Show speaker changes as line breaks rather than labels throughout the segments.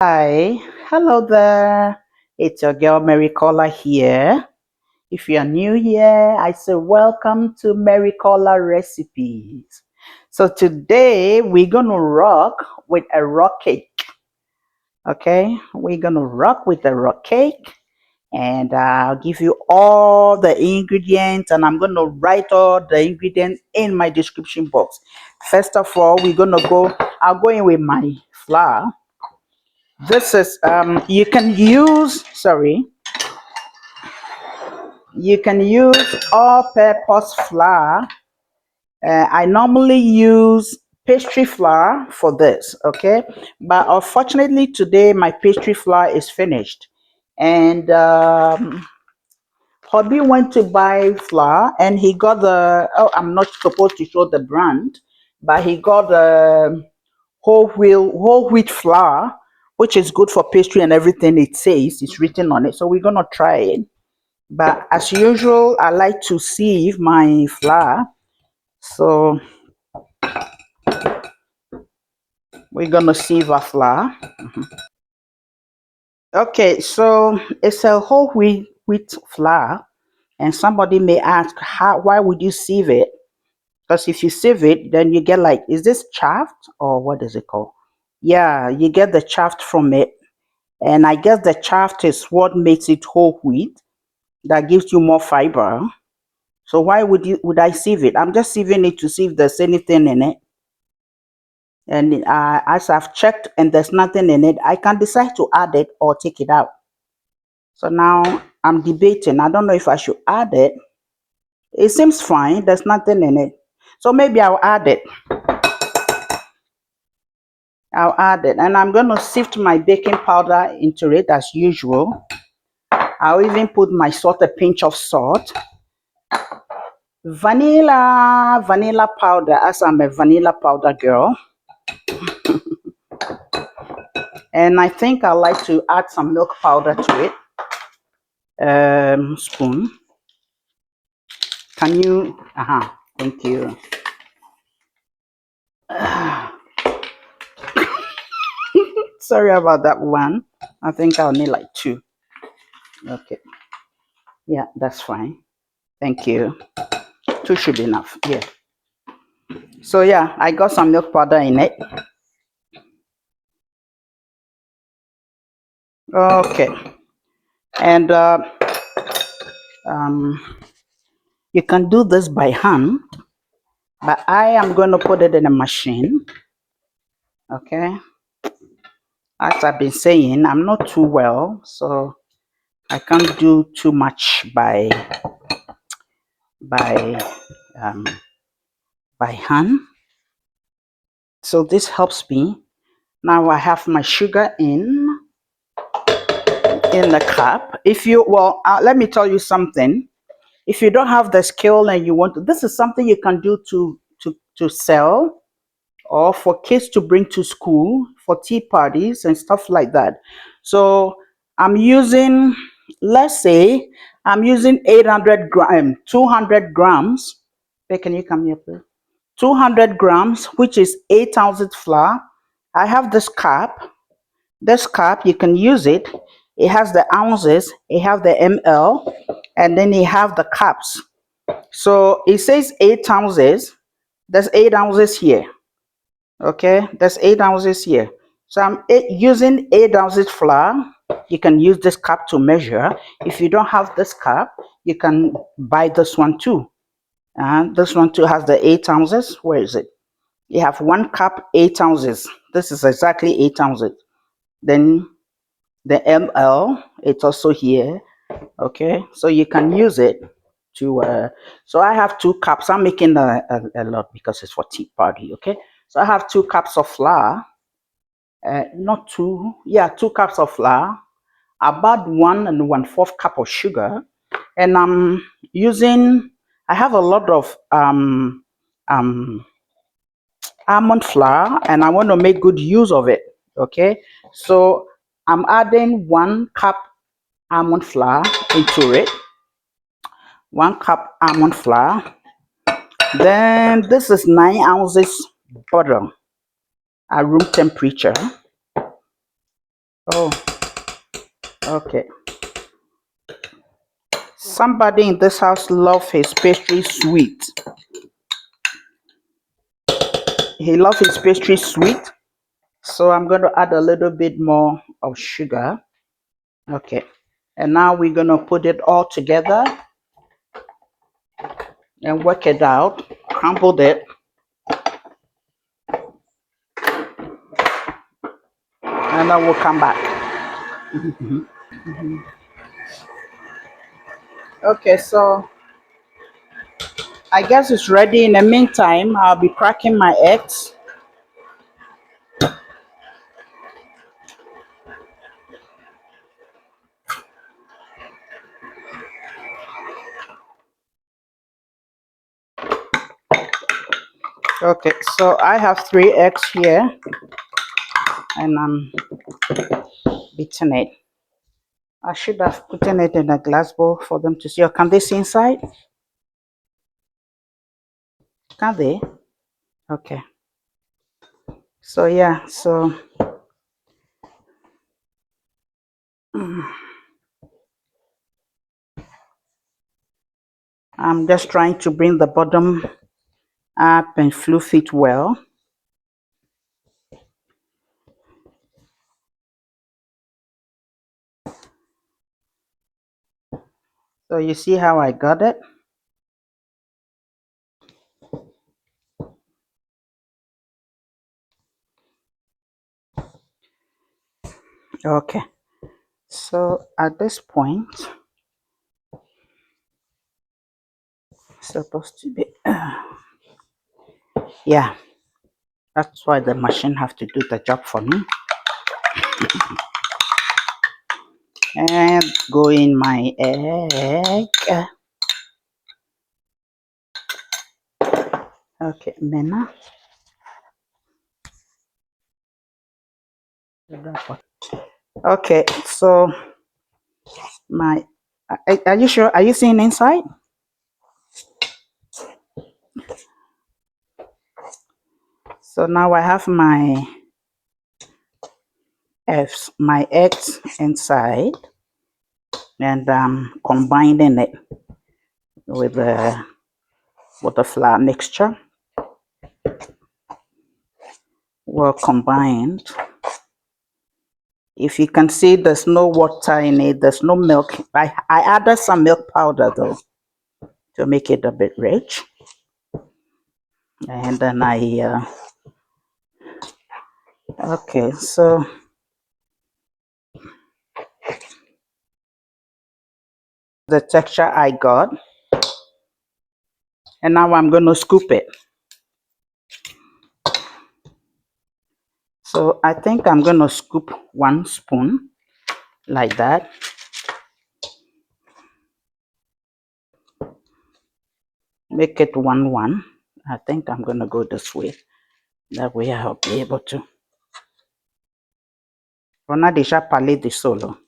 Hi, hello there. It's your girl Mary Caller here. If you're new here, I say welcome to Mary Caller Recipes. So today we're gonna rock with a rock cake. Okay, we're gonna rock with a rock cake, and I'll give you all the ingredients, and I'm gonna write all the ingredients in my description box. First of all, we're gonna go. I'll go in with my flour. This is you can use you can use all-purpose flour. I normally use pastry flour for this, okay? But unfortunately today my pastry flour is finished, and hubby went to buy flour, and he got the I'm not supposed to show the brand, but he got the whole wheat flour, which is good for pastry and everything. It says it's written on it, so we're gonna try it. But as usual, I like to sieve my flour, so we're gonna sieve our flour. Okay, so it's a whole wheat flour, and somebody may ask, how why would you sieve it? Because if you sieve it, then you get, like, is this chaff or what is it called? Yeah, you get the chaff from it, and I guess the chaff is what makes it whole wheat, that gives you more fiber. So why would I sieve it? I'm just sieving it to see if there's anything in it. And as I've checked and there's nothing in it, I can decide to add it or take it out. So now I'm debating. I don't know if I should add it. It seems fine. There's nothing in it. So maybe I'll add it. And I'm going to sift my baking powder into it as usual. I'll even put my salt, a pinch of salt. Vanilla powder, as I'm a vanilla powder girl. And I think I like to add some milk powder to it. Spoon. Can you? Thank you. Sorry about that one. I think I'll need like two. Okay. Yeah, that's fine. Thank you. Two should be enough. Yeah. So yeah, I got some milk powder in it. Okay. And um, you can do this by hand, but I am going to put it in a machine. Okay. As I've been saying, I'm not too well, so I can't do too much by um, by hand. So this helps me. Now I have my sugar in the cup. If you let me tell you something. If you don't have the skill and you want to, this is something you can do to sell, or for kids to bring to school for tea parties and stuff like that. So I'm using, let's say, I'm using 200 grams. Hey, can you come here, please? 200 grams, which is 8 ounces flour. I have this cup. This cup, you can use it. It has the ounces, it has the ml, and then you have the cups. So it says 8 ounces. There's 8 ounces here. Okay, there's 8 ounces here. So I'm using 8 ounces flour. You can use this cup to measure. If you don't have this cup, you can buy this one too. And this one too has the 8 ounces. Where is it? You have 1 cup, 8 ounces. This is exactly 8 ounces. Then the ml, it's also here. Okay, so you can use it to so I have 2 cups. I'm making a lot because it's for tea party. Okay, so I have 2 cups of flour. Not two, yeah, 2 cups of flour, about 1 1/4 cup of sugar, and I'm using, I have a lot of um almond flour, and I want to make good use of it. Okay, so I'm adding 1 cup almond flour into it. 1 cup almond flour. Then this is 9 ounces butter at room temperature. Oh, okay. Somebody in this house loves his pastry sweet. He loves his pastry sweet. So I'm going to add a little bit more of sugar. Okay. And now we're going to put it all together and work it out. Crumble it. And then we'll come back. Okay, so I guess it's ready. In the meantime, I'll be cracking my eggs. Okay, so I have 3 eggs here and I'm beating it. I should have put it in a glass bowl for them to see. Or can they see inside? Can they? Okay. So yeah, so I'm just trying to bring the bottom up and fluff it well. So you see how I got it? Okay. So at this point, supposed to be yeah, that's why the machine have to do the job for me. And go in my egg. Okay, Mena. Okay, so my are you sure? Are you seeing inside? So now I have my eggs inside, and I'm combining it with the flour mixture. Well combined. If you can see, there's no water in it. There's no milk. I added some milk powder though to make it a bit rich, and then okay, so the texture I got, and now I'm going to scoop it. So I think I'm going to scoop 1 spoon like that. Make it 1-1. I think I'm going to go this way. That way I'll be able to. Rona deixa palette de solo.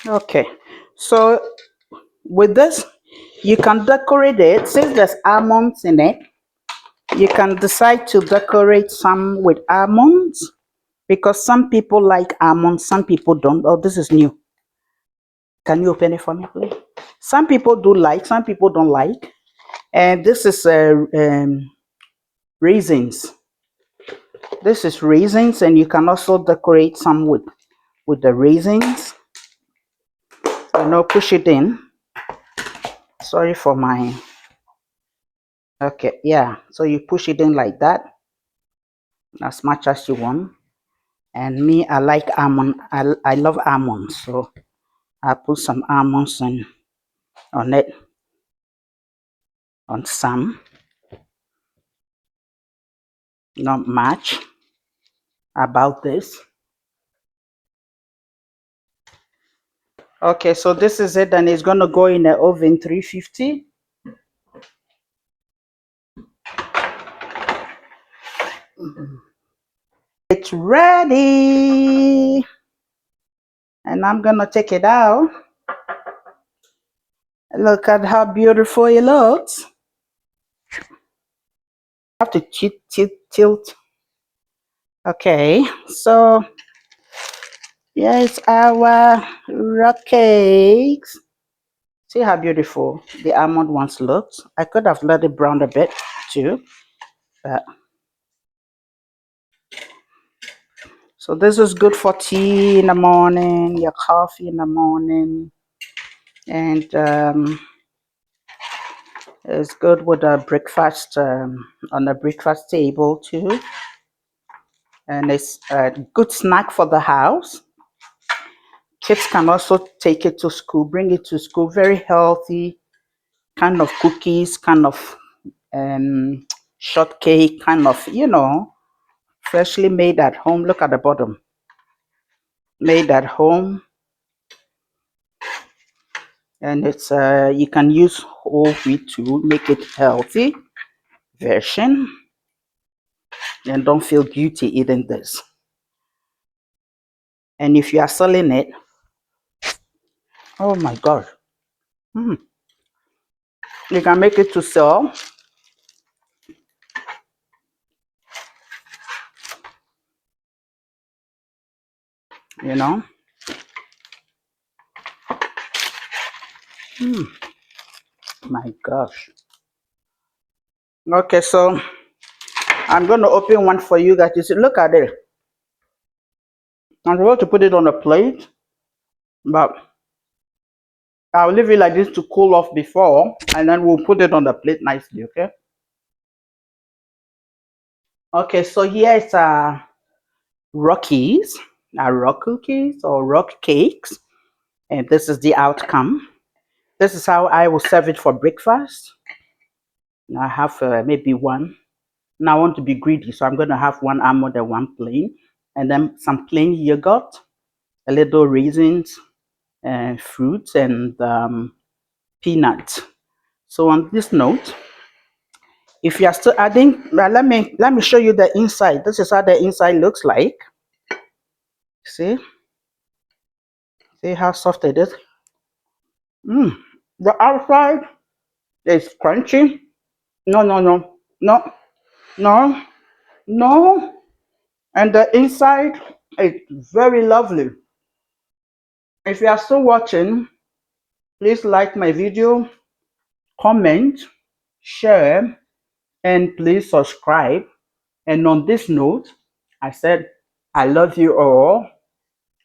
Okay, so with this, you can decorate it. Since there's almonds in it, you can decide to decorate some with almonds because some people like almonds, some people don't. Oh, this is new. Can you open it for me, please? Some people do like, some people don't like. And this is raisins. This is raisins, and you can also decorate some with the raisins. Push it in. Sorry for my. Okay, yeah. So you push it in like that, as much as you want. And me, I like almond. I love almonds, so I put some almonds on it, on some, not much. About this. Okay, so this is it, and it's gonna go in the oven 350. It's ready, and I'm gonna take it out. Look at how beautiful it looks. have to tilt. Okay, so here's our rock cakes. See how beautiful the almond ones looked. I could have let it brown a bit too, but so this is good for tea in the morning, your coffee in the morning, and it's good with a breakfast on the breakfast table too. And it's a good snack for the house. Kids can also take it to school, bring it to school. Very healthy kind of cookies, kind of um, shortcake, kind of, freshly made at home. Look at the bottom. Made at home, and it's you can use whole wheat to make it healthy version, and don't feel guilty eating this. And if you are selling it, oh my god, you can make it to sell. You know, my gosh. Okay, so I'm going to open one for you guys. You see, look at it. I'm going to put it on a plate, but I'll leave it like this to cool off before, and then we'll put it on the plate nicely, okay? Okay, so here's Rockies, rock cookies or rock cakes, and this is the outcome. This is how I will serve it for breakfast. Now I have maybe one. Now I want to be greedy, so I'm going to have one almond and one plain, and then some plain yogurt, a little raisins, fruits, and peanuts. So on this note, if you are still adding, let me show you the inside. This is how the inside looks like. See, see how soft it is. The outside is crunchy. No, no, no, no, no, no, and the inside is very lovely. If you are still watching, please like my video, comment, share, and please subscribe. And on this note, I said, I love you all,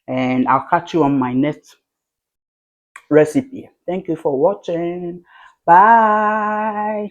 and I'll catch you on my next recipe. Thank you for watching. Bye.